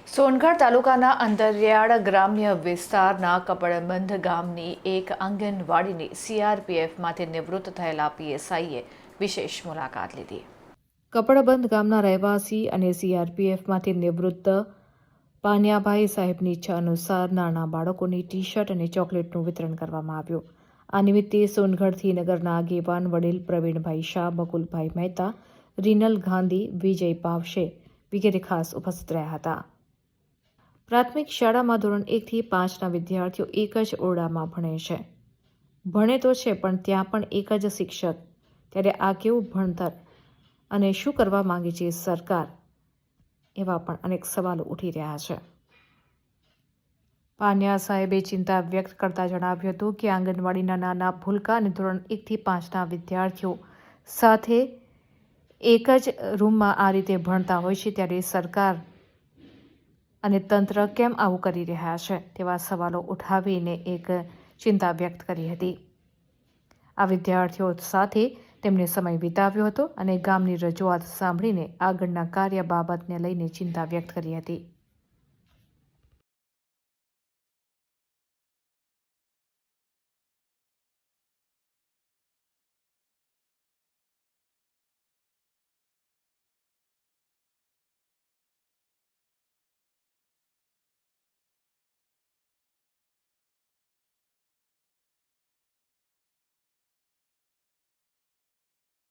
સોનગઢ તાલુકાના અંતરિયાળ ગ્રામ્ય વિસ્તારના કપડબંધ ગામની એક આંગણવાડીની સીઆરપીએફમાંથી નિવૃત્ત થયેલા પીએસઆઈએ વિશેષ મુલાકાત લીધી. કપડબંધ ગામના રહેવાસી અને સીઆરપીએફમાંથી નિવૃત્ત પાનિયાભાઈ સાહેબની ઈચ્છા અનુસાર નાના બાળકોની ટી શર્ટ અને ચોકલેટનું વિતરણ કરવામાં આવ્યું. આ નિમિત્તે સોનગઢથી નગરના આગેવાન વડીલ પ્રવીણભાઈ શાહ, બકુલભાઈ મહેતા, રીનલ ગાંધી, વિજય પાવશે વગેરે ખાસ ઉપસ્થિત રહ્યા હતા. પ્રાથમિક શાળામાં ધોરણ 1 થી 5ના વિદ્યાર્થીઓ એક જ ઓરડામાં ભણે છે. ભણે તો છે પણ ત્યાં પણ એક જ શિક્ષક. ત્યારે આ કેવું ભણતર અને શું કરવા માંગે છે સરકાર? એવા પણ અનેક સવાલો ઉઠી રહ્યા છે. પાનિયા સાહેબે ચિંતા વ્યક્ત કરતા જણાવ્યું હતું કે આંગણવાડીના નાના ભૂલકા અને ધોરણ 1 થી 5ના વિદ્યાર્થીઓ સાથે એક જ રૂમમાં આ રીતે ભણતા હોય છે, ત્યારે સરકાર અને તંત્ર કેમ આવું કરી રહ્યા છે તેવા સવાલો ઉઠાવીને એક ચિંતા વ્યક્ત કરી હતી. આ વિદ્યાર્થીઓ સાથે તેમણે સમય વિતાવ્યો હતો અને ગામની રજૂઆત સાંભળીને આગળના કાર્ય બાબતને લઈને ચિંતા વ્યક્ત કરી હતી.